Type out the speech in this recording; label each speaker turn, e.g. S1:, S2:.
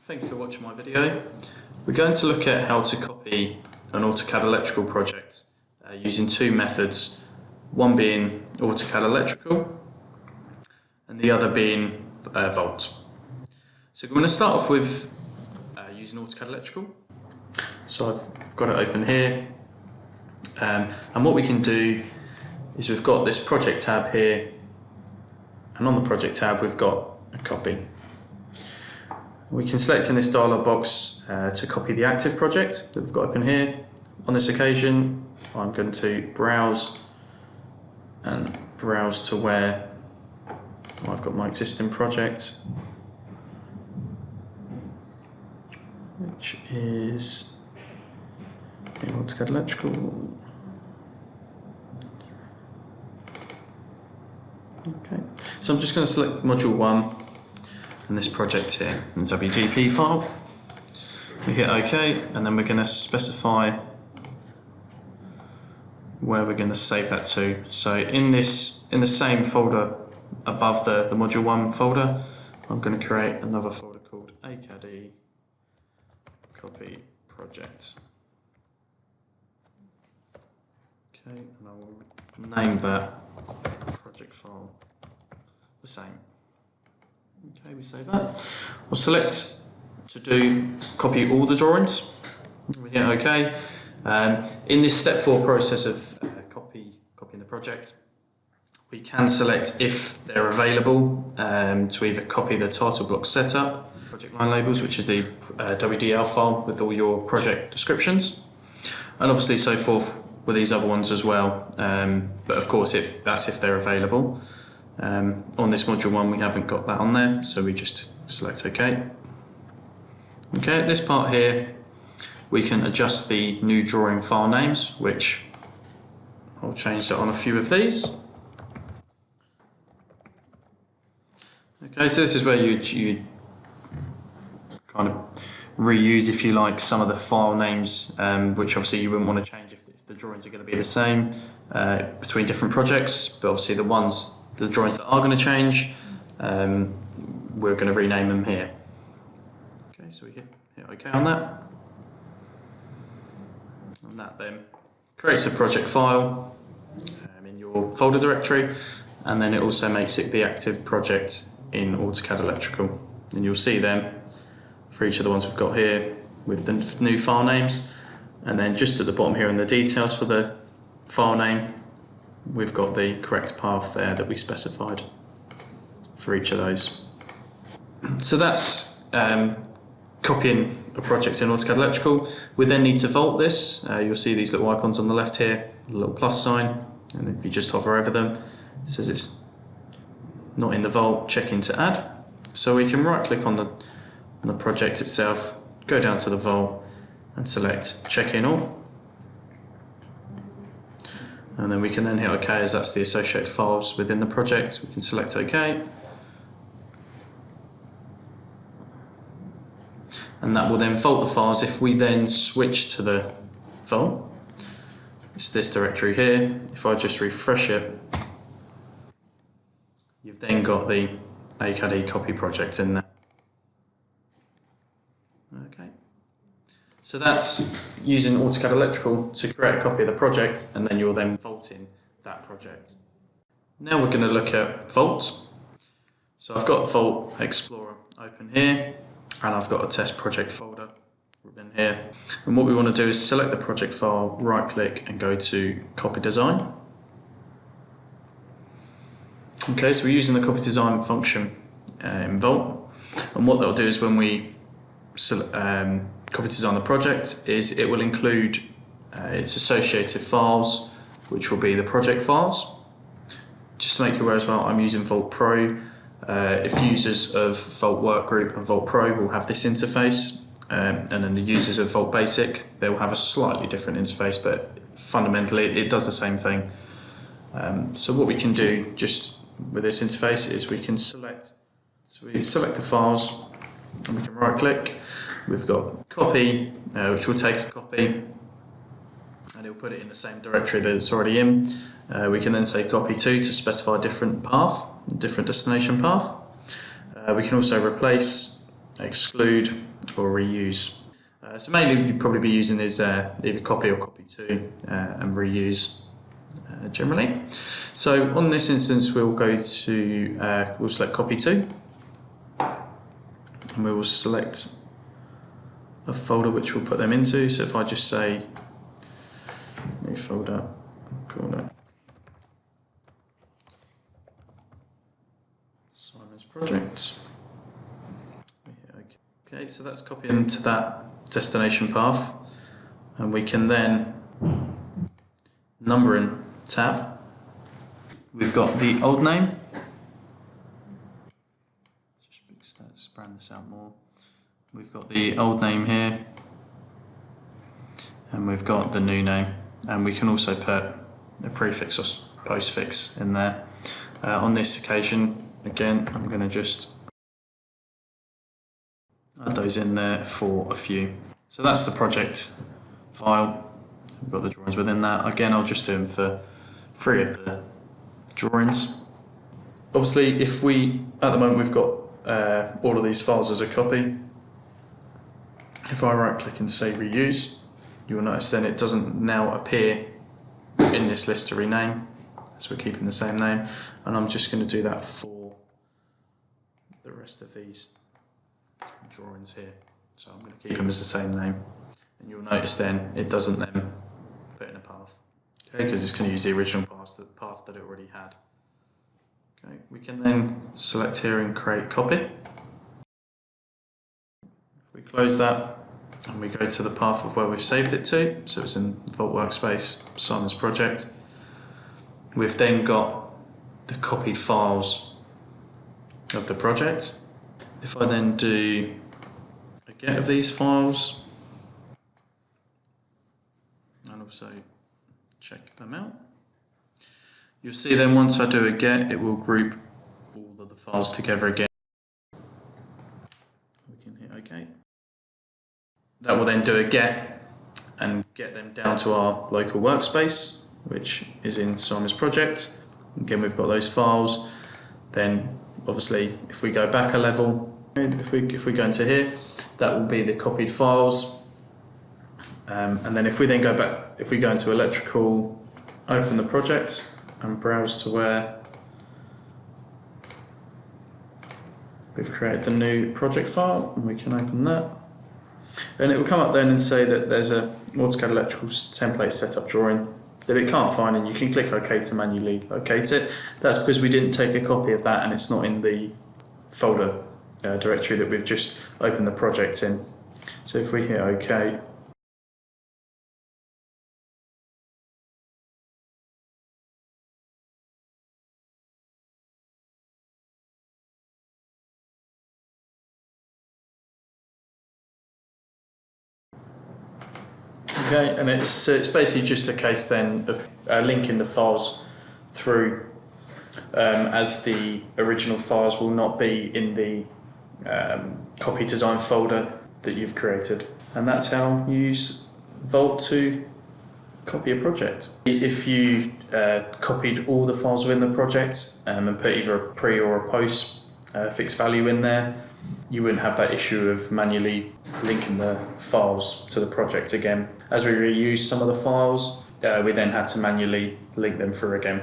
S1: Thank you for watching my video. We're going to look at how to copy an AutoCAD electrical project using two methods, one being AutoCAD electrical and the other being Volt. So we're going to start off with using AutoCAD electrical. So I've got it open here, and what we can do is we've got this project tab here, and on the project tab we've got a copy. We can select in this dialog box to copy the active project that we've got open here. On this occasion I'm going to browse to where I've got my existing project, which is in AutoCAD electrical. Okay, so I'm just going to select module 1 and this project here in the WGP file. We hit OK, and then we're going to specify where we're going to save that to. So in the same folder above the module 1 folder, I'm going to create another folder called AutoCAD copy project. Okay, and I will name that project file the same. Okay, we save that. We'll select to copy all the drawings. We hit OK. In this step 4 process of copying the project, we can select if they're available to either copy the title block setup, project line labels, which is the WDL file with all your project descriptions, and obviously so forth with these other ones as well. But of course, if they're available. On this module 1 we haven't got that on there, so we just select OK. Okay, at this part here we can adjust the new drawing file names, which I'll change that on a few of these. Okay, so this is where you kind of reuse, if you like, some of the file names, which obviously you wouldn't want to change if the drawings are going to be the same between different projects, but obviously the drawings that are going to change, we're going to rename them here. Okay, so we hit OK on that. And that then creates a project file in your folder directory, and then it also makes it the active project in AutoCAD electrical. And you'll see them for each of the ones we've got here with the new file names, and then just at the bottom here in the details for the file name, we've got the correct path there that we specified for each of those. So that's copying a project in AutoCAD electrical. We then need to Volt this. You'll see these little icons on the left here, the little plus sign, and if you just hover over them, it says it's not in the Volt, check in to add. So we can right click on the project itself, go down to the Volt and select check in all. And then we can then hit OK, as that's the associated files within the project. We can select OK. And that will then Volt the files. If we then switch to the Volt, it's this directory here. If I just refresh it, you've then got the AutoCAD copy project in there. Okay. So that's using AutoCAD electrical to create a copy of the project, and then you're then Volting that project. Now we're going to look at Volt. So I've got Volt Explorer open here, and I've got a test project folder within here. And what we want to do is select the project file, right click and go to copy design. Okay, so we're using the copy design function in Volt, and what that'll do is when we copy design the project, is it will include its associated files, which will be the project files. Just to make you aware as well, I'm using Volt Pro. If users of Volt Workgroup and Volt Pro will have this interface, and then the users of Volt Basic, they will have a slightly different interface, but fundamentally it does the same thing. So what we can do just with this interface is we can select the files, and we can right click. We've got copy, which will take a copy and it'll put it in the same directory that it's already in. We can then say copy to specify a different path, different destination path. We can also replace, exclude, or reuse. So mainly you'd probably be using is either copy or copy to and reuse generally. So on this instance we'll go to, we'll select copy to, and we will select a folder which we'll put them into. So if I just say new folder, call it Simon's project. Okay, so that's copying to that destination path, and we can then numbering tab. We've got the old name. Let's brand this out more. We've got the old name here, and we've got the new name, and we can also put a prefix or postfix in there. On this occasion, again, I'm going to just add those in there for a few. So that's the project file. We've got the drawings within that. Again, I'll just do them for 3 of the drawings. Obviously, if we, at the moment, we've got all of these files as a copy. If I right click and say reuse, you'll notice then it doesn't now appear in this list to rename, as we're keeping the same name. And I'm just going to do that for the rest of these drawings here. So I'm going to keep them as the same name. And you'll notice then it doesn't then put in a path. Okay, because it's going to use the original path that it already had. Okay, we can then select here and create copy. If we close that and we go to the path of where we've saved it to, so it's in Vault Workspace, Simon's project, we've then got the copied files of the project. If I then do a get of these files and also check them out, you'll see then once I do a get, it will group all of the files together again. We can hit OK. That will then do a get and get them down to our local workspace, which is in Simon's project. Again, we've got those files. Then obviously if we go back a level, if we go into here, that will be the copied files. And then if we then go back, if we go into electrical, open the project and browse to where we've created the new project file, and we can open that. And it will come up then and say that there's a AutoCAD electrical template setup drawing that it can't find, and you can click OK to manually locate it. That's because we didn't take a copy of that and it's not in the folder directory that we've just opened the project in. So if we hit OK, okay, and it's basically just a case then of linking the files through, as the original files will not be in the copy design folder that you've created. And that's how you use Vault to copy a project. If you copied all the files within the project and put either a pre or a post fixed value in there, you wouldn't have that issue of manually linking the files to the project again. As we reused some of the files, we then had to manually link them through again.